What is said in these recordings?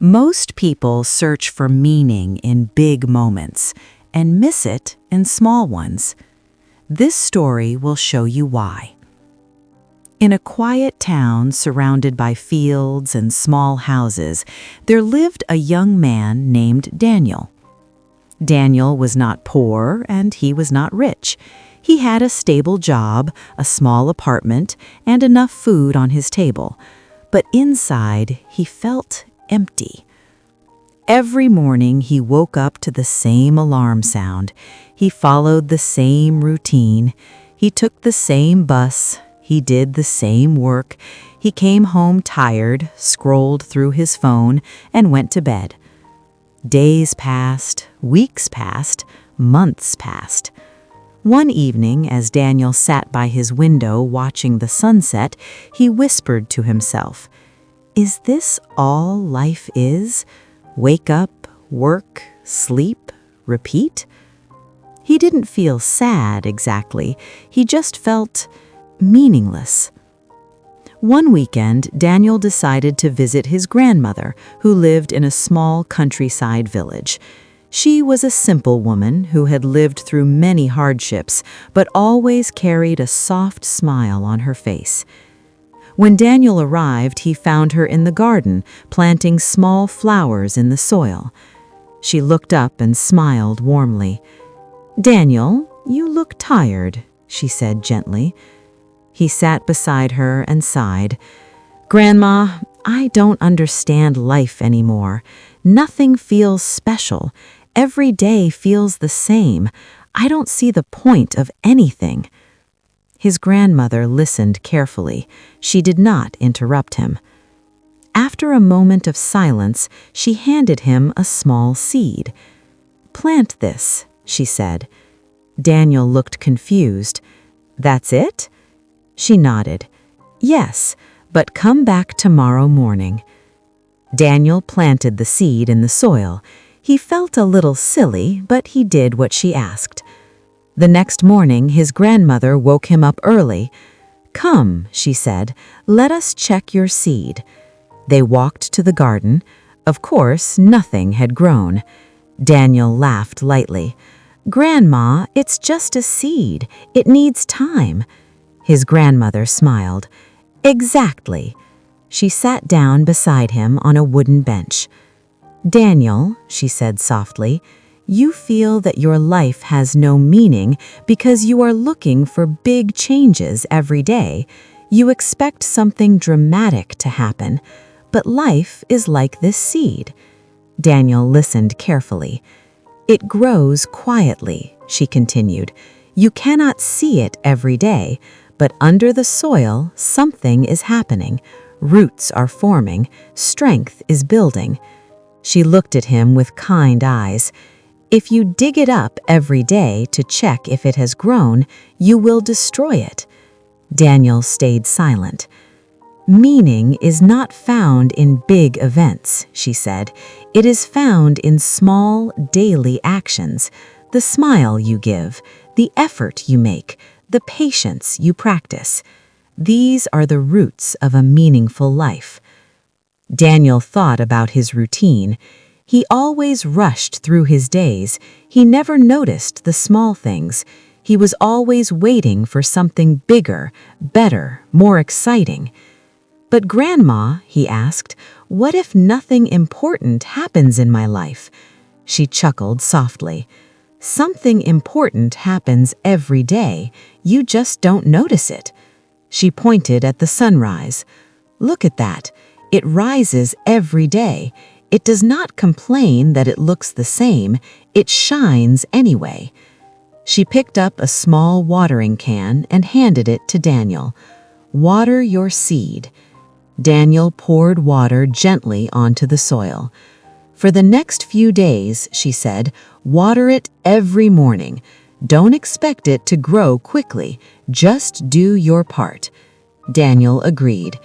Most people search for meaning in big moments and miss it in small ones. This story will show you why. In a quiet town surrounded by fields and small houses, there lived a young man named Daniel. Daniel was not poor and he was not rich. He had a stable job, a small apartment, and enough food on his table. But inside, he felt empty. Every morning he woke up to the same alarm sound. He followed the same routine. He took the same bus. He did the same work. He came home tired, scrolled through his phone, and went to bed. Days passed, weeks passed, months passed. One evening, as Daniel sat by his window watching the sunset, he whispered to himself, "Is this all life is? Wake up, work, sleep, repeat?" He didn't feel sad exactly. He just felt meaningless. One weekend, Daniel decided to visit his grandmother, who lived in a small countryside village. She was a simple woman who had lived through many hardships, but always carried a soft smile on her face. When Daniel arrived, he found her in the garden, planting small flowers in the soil. She looked up and smiled warmly. "Daniel, you look tired," she said gently. He sat beside her and sighed. "Grandma, I don't understand life anymore. Nothing feels special. Every day feels the same. I don't see the point of anything." His grandmother listened carefully. She did not interrupt him. After a moment of silence, she handed him a small seed. "Plant this," she said. Daniel looked confused. "That's it?" She nodded. "Yes, but come back tomorrow morning." Daniel planted the seed in the soil. He felt a little silly, but he did what she asked. The next morning, his grandmother woke him up early. "Come," she said, "let us check your seed." They walked to the garden. Of course, nothing had grown. Daniel laughed lightly. "Grandma, it's just a seed. It needs time." His grandmother smiled. "Exactly." She sat down beside him on a wooden bench. "Daniel," she said softly, "you feel that your life has no meaning because you are looking for big changes every day. You expect something dramatic to happen, but life is like this seed." Daniel listened carefully. "It grows quietly," she continued. "You cannot see it every day, but under the soil, something is happening. Roots are forming, strength is building." She looked at him with kind eyes. "If you dig it up every day to check if it has grown, you will destroy it." Daniel stayed silent. "Meaning is not found in big events," she said. "It is found in small, daily actions. The smile you give, the effort you make, the patience you practice. These are the roots of a meaningful life." Daniel thought about his routine. He always rushed through his days. He never noticed the small things. He was always waiting for something bigger, better, more exciting. "But Grandma," he asked, "what if nothing important happens in my life?" She chuckled softly. "Something important happens every day. You just don't notice it." She pointed at the sunrise. "Look at that. It rises every day. It does not complain that it looks the same. It shines anyway." She picked up a small watering can and handed it to Daniel. "Water your seed." Daniel poured water gently onto the soil. "For the next few days," she said, "water it every morning. Don't expect it to grow quickly. Just do your part." Daniel agreed.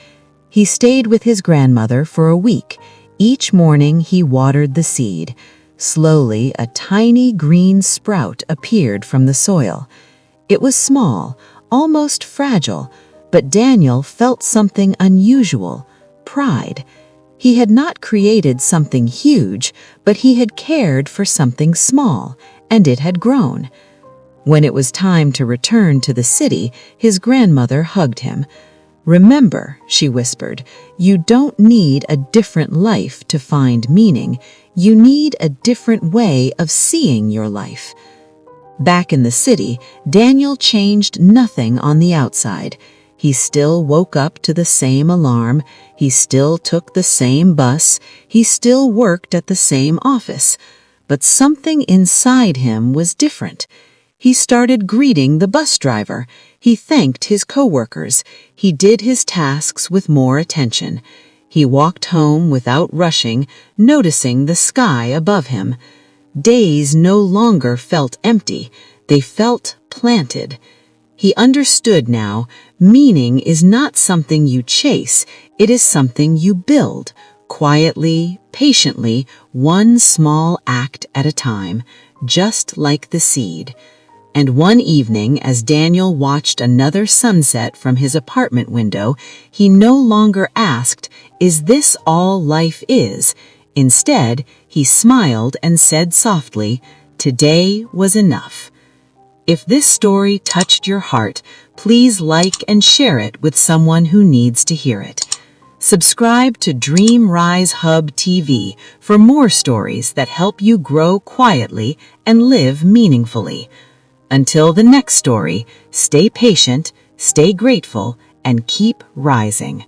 He stayed with his grandmother for a week. Each morning he watered the seed. Slowly, a tiny green sprout appeared from the soil. It was small, almost fragile, but Daniel felt something unusual: pride. He had not created something huge, but he had cared for something small, and it had grown. When it was time to return to the city, his grandmother hugged him. "Remember," she whispered, "you don't need a different life to find meaning. You need a different way of seeing your life." Back in the city, Daniel changed nothing on the outside. He still woke up to the same alarm, he still took the same bus, he still worked at the same office. But something inside him was different. He started greeting the bus driver. He thanked his coworkers. He did his tasks with more attention. He walked home without rushing, noticing the sky above him. Days no longer felt empty. They felt planted. He understood now, meaning is not something you chase, it is something you build, quietly, patiently, one small act at a time, just like the seed. And one evening, as Daniel watched another sunset from his apartment window, he no longer asked, "Is this all life is?" Instead, he smiled and said softly, "Today was enough." If this story touched your heart, please like and share it with someone who needs to hear it. Subscribe to Dream Rise Hub TV for more stories that help you grow quietly and live meaningfully. Until the next story, stay patient, stay grateful, and keep rising.